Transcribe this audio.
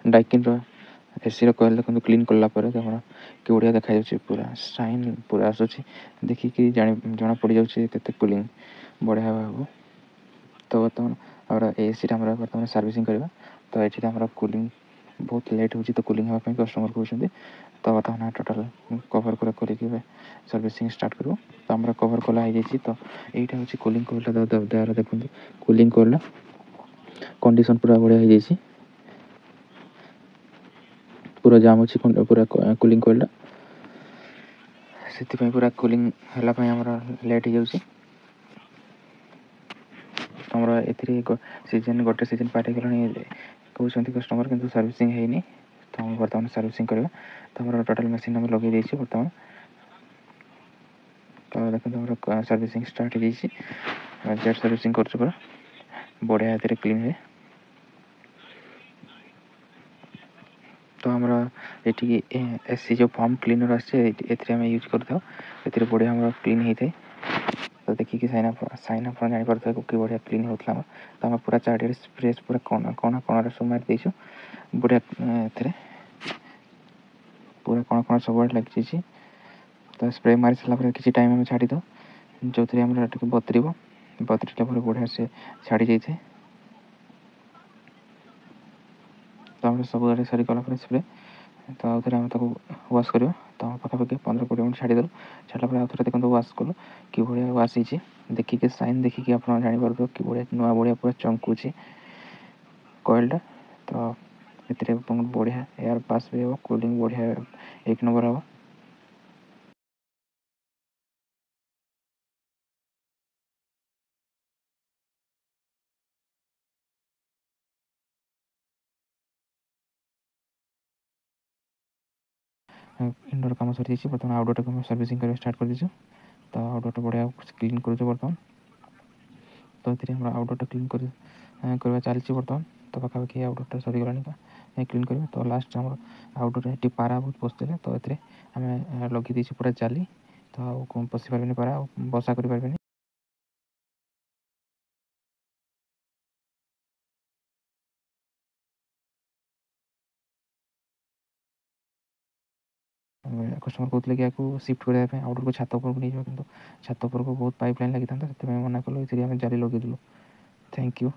Daikin AC coil देखो clean कला देखो कि बढ़िया देखा पूरा शाइन पूरा आसूँ देखिकी जना पड़ जाते कूलिंग बढ़िया भाव। तो बर्तमान आम एसी बर्तमान सर्विसिंग करवा। तो ये आम कूलिंग बहुत लेट हो तो कूलिंग हाँपाई कस्टमर कहते। तो बर्तमान टोटाल कवर पूरा खोलिक सर्विसिंग स्टार्ट कर। तो आम कवर खोला हो जाए। तो यहाँ हूँ कूलिंग कॉइल द्वारा देखो कूलिंग कॉइल कंडीशन पूरा बढ़िया हो जाए पूरा जाम अच्छी पूरा कूलिंग कॉइल से पूरा कूलिंग है लेट हो जाए। तुम सीजन गोटे सीजन पार्ट हो कहते कस्टमर किंतु सर्विसिंग है तो हम बर्तमान सर्विसिंग करवा। तो हमारा टोटाल मशीन आम लगे बर्तमान। तो देखो सर्विसिंग स्टार्ट हो जाए जेट सर्विसिंग कर पूरा बढ़िया क्लीन है। तो हमारा ये एसी जो फॉर्म क्लीनर आम यूज करता ये बढ़िया हमारा क्लीन होता है। तो देखिए साइन साइन आप जापर कि बढ़िया क्लीन होता। तो आम पूरा चारिड़े स्प्रे पूरा कण कण कण सब मारी देचु बढ़िया पूरा कण कण सब लगी। तो स्प्रे मारी सारापर किसी टाइम आम छाड़ी दो जो थे बतर बतरला बढ़िया से छाड़ी जाए। तो आम सब आड़े सरी गला स्प्रे तो आउ थे आम वाश कर। तो पाखापाखि 15-20 मिनट छाड़देलु छाड़ा आउ थे देखो वाश कलु कि बढ़िया वाश हो देखिए साइन देखिए आप जापर कि बढ़िया नुआ बढ़िया पूरा चमकुची कॉइलटा। तो ये बढ़िया एयर पास भी हम कूलिंग बढ़िया 1 नंबर हम। इनडोर कम सरी बर्तमान आउटडोर कम सर्विसिंग कर स्टार्ट कर दीचु। तो आउटडोर बढ़िया क्लीन कर बर्तमान। तो ये आउटडोर क्लीन करवा चलती बर्तमान। तो पाखापाखि आउटडोर सरीगला क्लीन कर। तो लास्ट आम आउटडोर ये पारा बहुत पशुले तो ये आम लगे दीची पूरा जाली। तो पशि पारे पारा बसा कर कस्टमर कहते कि आपको सिफ्ट करने आउटडोर को छात उपरको नहीं जाओ कि छात उपरको बहुत पाइप लाइन लगी था से मना कलु जाली लगे देलु। Thank you.